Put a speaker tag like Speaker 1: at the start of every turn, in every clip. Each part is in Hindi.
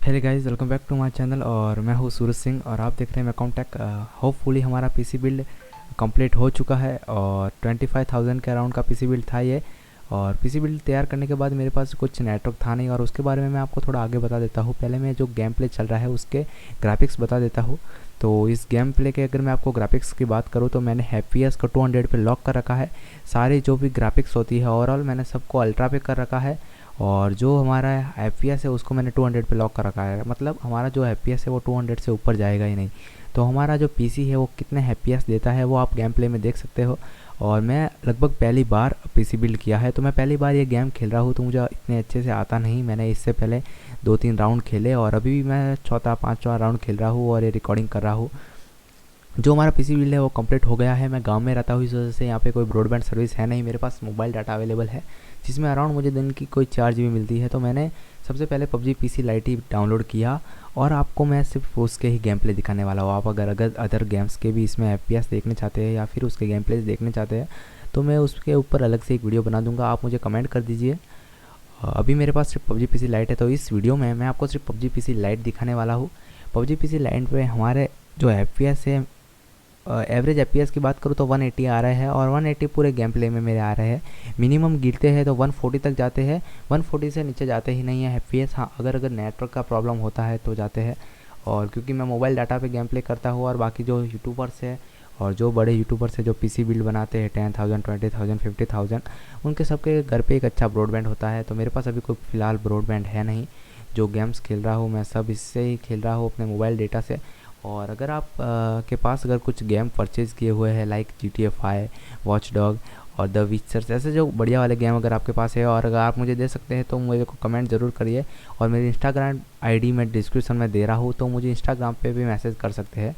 Speaker 1: Hello guys, welcome back to my channel. और मैं हूँ सूरज सिंह और आप देख रहे हैं मैं कॉन्टैक्ट। होपफुली हमारा पीसी बिल्ड कंप्लीट हो चुका है और 25,000 के अराउंड का पीसी बिल्ड था ये। और पीसी बिल्ड तैयार करने के बाद मेरे पास कुछ नेटवर्क था नहीं और उसके बारे में मैं आपको थोड़ा आगे बता देता हूँ। पहले मैं जो गेम प्ले चल रहा है उसके ग्राफिक्स बता देता हूँ। तो इस गेम प्ले के अगर मैं आपको ग्राफिक्स की बात करूँ तो मैंने FPS को 200 पे लॉक कर रखा है। सारी जो भी ग्राफिक्स होती है ओवरऑल मैंने सबको अल्ट्रा पे कर रखा है। और जो हमारा FPS है उसको मैंने 200 पे लॉक कर रखा है। मतलब हमारा जो FPS है वो 200 से ऊपर जाएगा ही नहीं। तो हमारा जो PC है वो कितने FPS देता है वो आप गेम प्ले में देख सकते हो। और मैं लगभग पहली बार PC बिल्ड किया है, तो मैं पहली बार ये गेम खेल रहा हूँ, तो मुझे इतने अच्छे से आता नहीं। मैंने इससे पहले 2-3 राउंड खेले और अभी भी मैं चौथा पाँचवा राउंड खेल रहा हूँ और ये रिकॉर्डिंग कर रहा हूँ। जो हमारा पीसी बिल्ड है वो कंप्लीट हो गया है। मैं गांव में रहता हूँ, इस वजह से यहाँ पे कोई ब्रॉडबैंड सर्विस है नहीं। मेरे पास मोबाइल डाटा अवेलेबल है जिसमें अराउंड मुझे दिन की कोई 4 GB मिलती है। तो मैंने सबसे पहले पबजी पीसी लाइट ही डाउनलोड किया और आपको मैं सिर्फ उसके ही गेम प्ले दिखाने वाला हूँ। आप अगर अदर गेम्स के भी इसमें FPS देखने चाहते हैं या फिर उसके गेम प्लेज देखने चाहते हैं तो मैं उसके ऊपर अलग से एक वीडियो बना दूंगा, आप मुझे कमेंट कर दीजिए। अभी मेरे पास सिर्फ पबजी पीसी लाइट है, तो इस वीडियो में मैं आपको सिर्फ पबजी पीसी लाइट दिखाने वाला हूँ। पबजी पीसी लाइट पे हमारे जो FPS है, एवरेज FPS की बात करूँ तो 180 आ रहा है और 180 पूरे गेम प्ले में मेरे आ रहे हैं। मिनिमम गिरते हैं तो 140 तक जाते हैं, 140 से नीचे जाते ही नहीं है FPS। हाँ, अगर नेटवर्क का प्रॉब्लम होता है तो जाते हैं। और क्योंकि मैं मोबाइल डाटा पे गेम प्ले करता हूँ और बाकी जो यूट्यूबर्स है और जो बड़े यूट्यूबर्स है जो PC बिल्ड बनाते हैं 10,000 20,000 50,000, उनके सबके घर पे एक अच्छा ब्रॉडबैंड होता है। तो मेरे पास अभी कोई फ़िलहाल ब्रॉडबैंड है नहीं। जो गेम्स खेल रहा हूँ मैं सब इससे ही खेल रहा हूँ अपने मोबाइल डेटा से। और अगर आप के पास अगर कुछ गेम परचेज़ किए हुए हैं लाइक GTA 5, वॉच डॉग और द विचर्स, ऐसे जो बढ़िया वाले गेम अगर आपके पास है और अगर आप मुझे दे सकते हैं तो मुझे को कमेंट ज़रूर करिए। और मेरी इंस्टाग्राम ID मैं डिस्क्रिप्शन में दे रहा हूँ, तो मुझे इंस्टाग्राम पे भी मैसेज कर सकते हैं।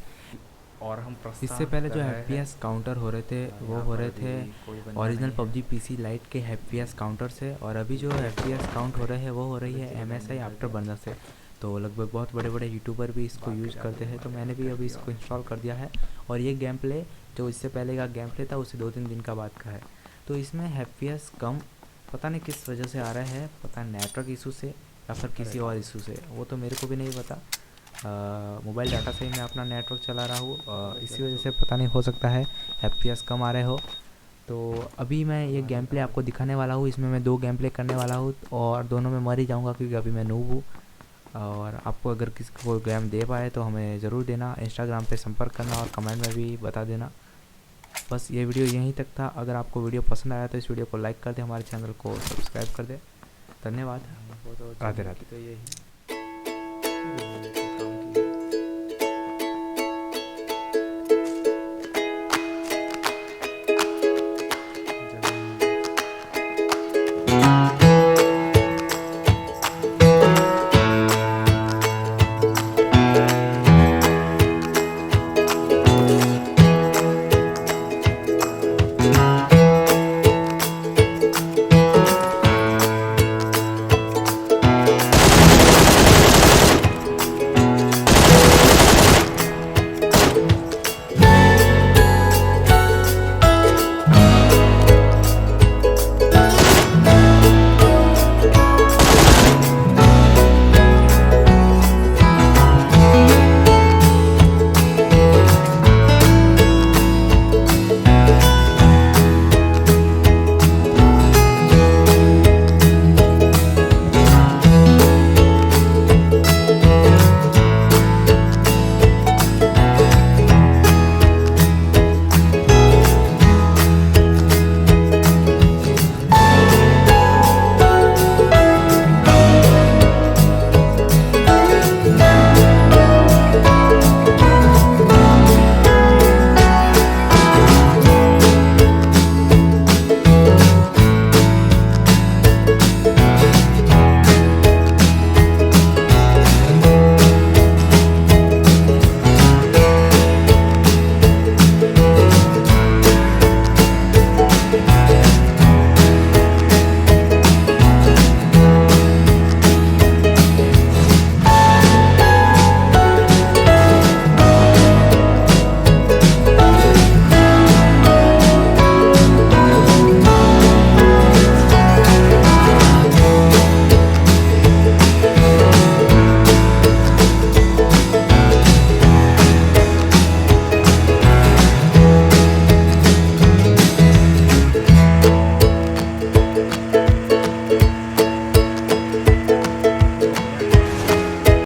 Speaker 2: और हम
Speaker 1: इससे
Speaker 2: प्रस्थान
Speaker 1: पहले
Speaker 2: कर
Speaker 1: जो
Speaker 2: रहे हैं।
Speaker 1: FPS काउंटर हो रहे थे वो
Speaker 2: यहाँ
Speaker 1: हो
Speaker 2: पर
Speaker 1: रहे थे
Speaker 2: अभी कोई बंदा
Speaker 1: ओरिजिनल
Speaker 2: नहीं है।
Speaker 1: पबजी PC लाइट के FPS काउंटर से, और अभी जो FPS काउंट हो रहे हैं वो हो रही है MSI आफ्टर बर्नर से। तो लगभग बहुत बड़े बड़े यूट्यूबर भी इसको
Speaker 2: बात के
Speaker 1: यूज़
Speaker 2: काबिल
Speaker 1: करते हैं, तो
Speaker 2: हमारे
Speaker 1: मैंने भी
Speaker 2: कर
Speaker 1: अभी
Speaker 2: दिया
Speaker 1: इसको
Speaker 2: उन्होंने।
Speaker 1: इंस्टॉल कर दिया है। और ये गेम प्ले जो इससे पहले का गेम प्ले था उससे 2-3 दिन का बाद का है। तो इसमें FPS कम पता नहीं किस वजह से आ रहा है, पता नेटवर्क इशू से या फिर
Speaker 2: अरे
Speaker 1: किसी और
Speaker 2: बाबू।
Speaker 1: इशू से, वो तो मेरे को भी नहीं पता। मोबाइल डाटा से ही मैं अपना नेटवर्क चला रहा हूँ,
Speaker 2: अबे
Speaker 1: इसी
Speaker 2: गलत
Speaker 1: वजह
Speaker 2: हो
Speaker 1: से
Speaker 2: गया।
Speaker 1: पता नहीं, हो सकता है FPS कम आ रहे हो। तो अभी मैं ये
Speaker 2: हमारी
Speaker 1: गेम प्ले
Speaker 2: बात
Speaker 1: आपको दिखाने वाला हूँ। इसमें मैं 2 गेम प्ले करने वाला हूँ और दोनों में मर ही जाऊँगा क्योंकि अभी मैं नूब हूँ। और आपको अगर किसी को गेम दे पाए तो हमें ज़रूर देना, इंस्टाग्राम पे संपर्क करना और कमेंट में भी बता देना। बस ये वीडियो यहीं तक था। अगर आपको वीडियो पसंद आया तो इस वीडियो को लाइक कर दे, हमारे चैनल को सब्सक्राइब कर दे। धन्यवाद।
Speaker 2: वो तो
Speaker 1: राधे
Speaker 2: चलने की
Speaker 1: राधे।
Speaker 2: तो यही